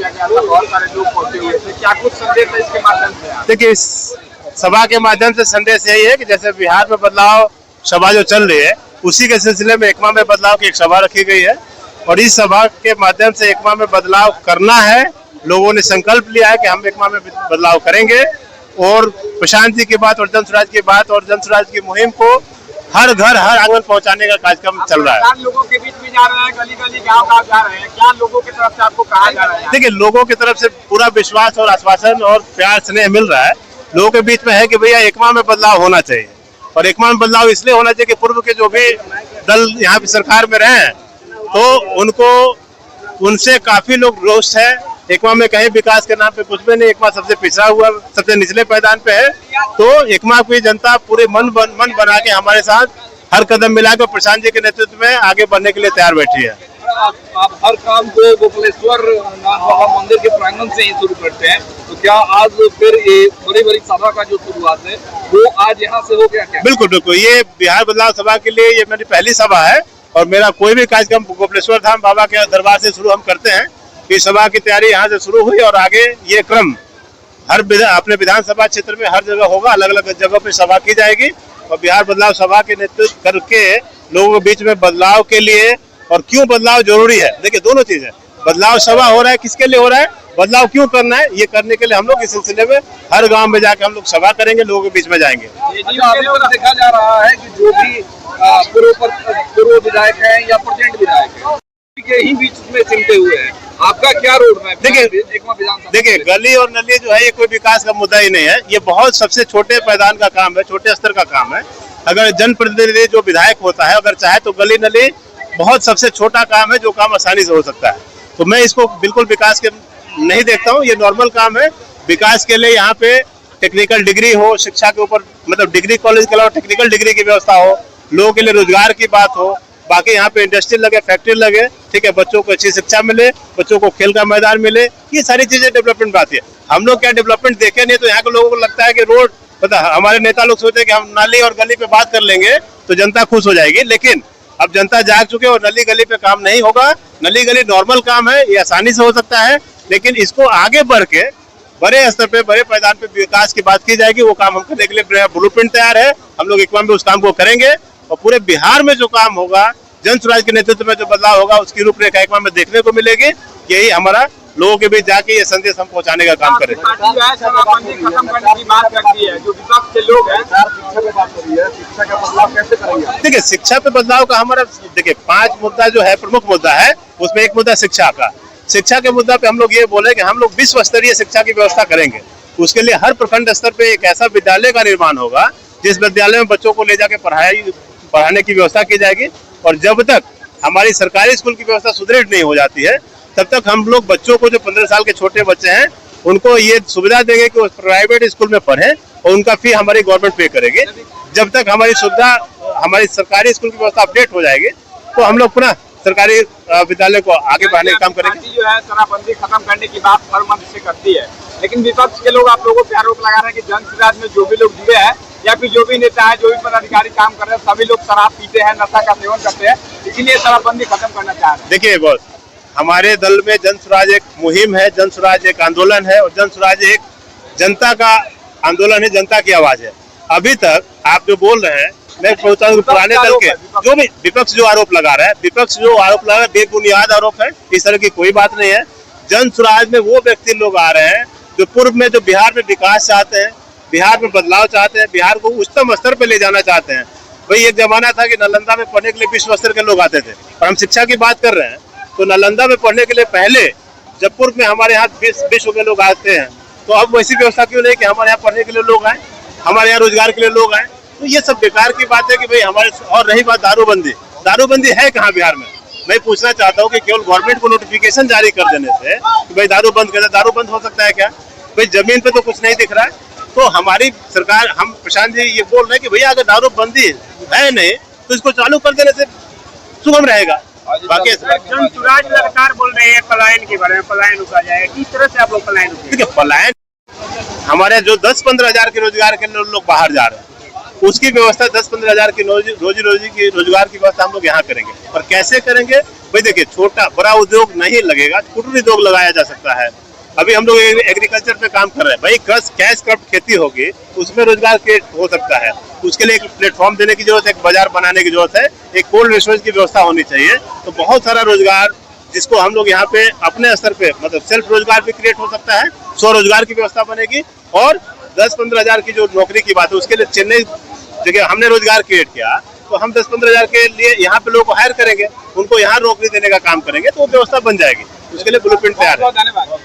किया गया था, बहुत सारे लोग पहुंचे हुए थे, क्या कुछ संदेश है इसके माध्यम से? देखिए, इस सभा के माध्यम से संदेश यही है कि जैसे बिहार में बदलाव सभा जो चल रही है, उसी के सिलसिले में एकमा में बदलाव की एक सभा रखी गई है और इस सभा के माध्यम से एकमा में बदलाव करना है। लोगों ने संकल्प लिया है कि हम एकमा में बदलाव करेंगे और प्रशांत जी की बात और जन स्वराज की बात और जन स्वराज की मुहिम को हर घर हर आंगन पहुंचाने का कार्यक्रम चल रहा है। लोगों के बीच में जा रहे हैं, गली गली गाँव जा रहे हैं, क्या लोगों की तरफ से आपको कहा जा रहा है? देखिए, लोगों की तरफ से पूरा विश्वास और आश्वासन और प्यार स्नेह मिल रहा है। लोगों के बीच में है कि भैया एकमा में बदलाव होना चाहिए और एकमा में बदलाव इसलिए होना चाहिए कि पूर्व के जो भी दल यहाँ पे सरकार में रहे हैं तो उनसे काफी लोग रोष है। एकमा में कहीं विकास के नाम पे कुछ भी नहीं, एकमा सबसे पिछड़ा हुआ, सबसे निचले पायदान पे है। तो एकमा की जनता पूरे मन बना के हमारे साथ हर कदम मिलाकर प्रशांत जी के नेतृत्व में आगे बढ़ने के लिए तैयार बैठी है। आप हर काम को गोपालेश्वर मंदिर के प्रांगण से ही शुरू करते हैं, तो क्या आज फिर ये बड़ी सभा का जो शुरुआत है वो आज यहाँ से हो गया क्या? बिल्कुल बिल्कुल, ये बिहार बदलाव सभा के लिए ये मेरी पहली सभा है और मेरा कोई भी कार्यक्रम गोपालेश्वर धाम बाबा के दरबार से शुरू हम करते हैं। इस सभा की तैयारी यहाँ से शुरू हुई और आगे ये क्रम अपने विधानसभा क्षेत्र में हर जगह होगा, अलग अलग जगहों पे सभा की जाएगी और बिहार बदलाव सभा के नेतृत्व करके लोगों के बीच में बदलाव के लिए और क्यों बदलाव जरूरी है। देखिए, दोनों चीज है। बदलाव सभा हो रहा है, किसके लिए हो रहा है, बदलाव क्यों करना है, ये करने के लिए हम लोग इस सिलसिले में हर गांव में जाकर हम लोग सभा करेंगे, लोगों के बीच में जाएंगे। देखा जा रहा है कि जो भी पूर्व विधायक है या प्रेजेंट विधायक है के ही बीच में चिमटे हुए हैं, आपका क्या रोड मैप? देखिए, गली और नली जो है ये कोई विकास का मुद्दा ही नहीं है। ये बहुत सबसे छोटे पैदान का काम है, छोटे स्तर का काम है। अगर जनप्रतिनिधि जो विधायक होता है अगर चाहे तो गली नली बहुत सबसे छोटा काम है, जो काम आसानी से हो सकता है। तो मैं इसको बिल्कुल विकास के नहीं देखता हूँ, ये नॉर्मल काम है। विकास के लिए यहाँ पे टेक्निकल डिग्री हो, शिक्षा के ऊपर मतलब डिग्री कॉलेज के अलावा टेक्निकल डिग्री की व्यवस्था हो, लोगों के लिए रोजगार की बात हो, बाकी यहाँ पे इंडस्ट्री लगे, फैक्ट्री लगे, ठीक है, बच्चों को अच्छी शिक्षा मिले, बच्चों को खेल का मैदान मिले, ये सारी चीजें डेवलपमेंट बात है। हम लोग क्या डेवलपमेंट देखे नहीं, तो यहाँ के लोगों को लगता है कि रोड पता, हमारे नेता लोग सोचते हैं कि हम नाली और गली पे बात कर लेंगे तो जनता खुश हो जाएगी, लेकिन अब जनता जाग चुके और नली गली पे काम नहीं होगा। नली गली नॉर्मल काम है, ये आसानी से हो सकता है, लेकिन इसको आगे बढ़ के बड़े स्तर पे बड़े पैदान पे विकास की बात की जाएगी। वो काम हम करने के लिए ब्लूप्रिंट तैयार है, हम लोग एकमा में उस काम को करेंगे और पूरे बिहार में जो काम होगा, जन स्वराज के नेतृत्व में जो बदलाव होगा, उसकी रूपरेखा एकमा में देखने को मिलेगी। यही हमारा लोगों के बीच जाके ये संदेश हम पहुंचाने का काम करें। खत्म करने की बात करती है, जो विपक्ष के लोग हैं, शिक्षा का बदलाव कैसे करेंगे? देखिए, शिक्षा पे बदलाव का हमारा देखिए 5 मुद्दा जो है, प्रमुख मुद्दा है, उसमें एक मुद्दा शिक्षा का। शिक्षा के मुद्दा पे हम लोग ये बोले कि हम लोग विश्व स्तरीय शिक्षा की व्यवस्था करेंगे। उसके लिए हर प्रखंड स्तर पे एक ऐसा विद्यालय का निर्माण होगा जिस विद्यालय में बच्चों को ले जाके पढ़ाने की व्यवस्था की जाएगी। और जब तक हमारी सरकारी स्कूल की व्यवस्था सुदृढ़ नहीं हो जाती है, तब तक हम लोग बच्चों को, जो 15 साल के छोटे बच्चे हैं, उनको ये सुविधा देंगे कि वो प्राइवेट स्कूल में पढ़ें और उनका फी हमारी गवर्नमेंट पे करेगी। जब तक हमारी सुविधा, हमारी सरकारी स्कूल की व्यवस्था अपडेट हो जाएगी, तो हम लोग पुनः सरकारी विद्यालय को आगे बढ़ाने का काम करेंगे। जो है शराबबंदी खत्म करने की बात हर मंच से करती है, लेकिन विपक्ष के लोग आप लोगों पे आरोप लगा रहे हैं कि जन स्वराज में जो भी लोग जुड़े हैं या फिर जो भी नेता है, जो भी पदाधिकारी काम कर रहे हैं, सभी लोग शराब पीते हैं, नशा का सेवन करते हैं, इसीलिए शराबबंदी खत्म करना चाह रहे हैं। देखिए बॉस, हमारे दल में जन स्वराज एक मुहिम है, जन स्वराज एक आंदोलन है और जन स्वराज एक जनता का आंदोलन है, जनता की आवाज है। अभी तक आप जो बोल रहे हैं, मैं सोचता हूँ पुराने दल के जो भी विपक्ष जो आरोप लगा रहा है, बेबुनियाद आरोप है, इस तरह की कोई बात नहीं है। जन स्वराज में वो व्यक्ति लोग आ रहे हैं जो पूर्व में, जो बिहार में विकास चाहते हैं, बिहार में बदलाव चाहते हैं, बिहार को उच्चतम स्तर पे ले जाना चाहते हैं। भाई, एक जमाना था कि नालंदा में पढ़ने के लिए विश्व स्तर के लोग आते थे, और हम शिक्षा की बात कर रहे हैं तो नालंदा में पढ़ने के लिए पहले जब पूर्व में हमारे यहाँ विश्व के लोग आते हैं, तो अब वैसी व्यवस्था क्यों नहीं कि हमारे यहाँ पढ़ने के लिए लोग आए, हमारे यहाँ रोजगार के लिए लोग आए? तो ये सब बेकार की बात है कि भाई हमारे। और रही बात दारूबंदी है कहाँ बिहार में? मैं पूछना चाहता हूँ कि केवल गवर्नमेंट को नोटिफिकेशन जारी कर देने से कि भाई दारू बंद कर दे, दारू बंद हो सकता है क्या? भाई जमीन पे तो कुछ नहीं दिख रहा है। तो हमारी सरकार, हम प्रशांत जी ये बोल रहे हैं कि भैया अगर दारू बंदी है नहीं तो इसको चालू कर देने से सुगम रहेगा। बाकी जन स्वराज लगातार बोल रहे हैं पलायन के बारे में, पलायन रुका जाएगा, किस तरह से आप लोग पलायन रुकेंगे? देखिए, पलायन हमारे जो 10-15 हजार के रोजगार के लोग बाहर जा रहे हैं, उसकी व्यवस्था 10-15 हजार की रोजगार की व्यवस्था हम लोग यहाँ करेंगे। और कैसे करेंगे भाई, देखिए छोटा बड़ा उद्योग नहीं लगेगा, कुटीर उद्योग लगाया जा सकता है। अभी हम लोग एग्रीकल्चर पे काम कर रहे हैं भाई, कैश क्रॉप खेती होगी, उसमें रोजगार क्रिएट हो सकता है। उसके लिए एक प्लेटफॉर्म देने की जरूरत है, एक बाजार बनाने की जरूरत है, एक कोल्ड स्टोरेज की व्यवस्था होनी चाहिए। तो बहुत सारा रोजगार जिसको हम लोग यहाँ पे अपने स्तर पे मतलब सेल्फ रोजगार भी क्रिएट हो सकता है, स्वरोजगार की व्यवस्था बनेगी। और 10-15 हजार की जो नौकरी की बात है, उसके लिए चेन्नई जगह हमने रोजगार क्रिएट किया, तो हम 10-15 हजार के लिए यहाँ पे लोगों को हायर करेंगे, उनको यहाँ नौकरी देने का काम करेंगे, तो वो व्यवस्था बन जाएगी। उसके लिए ब्लूप्रिंट तैयार है। धन्यवाद।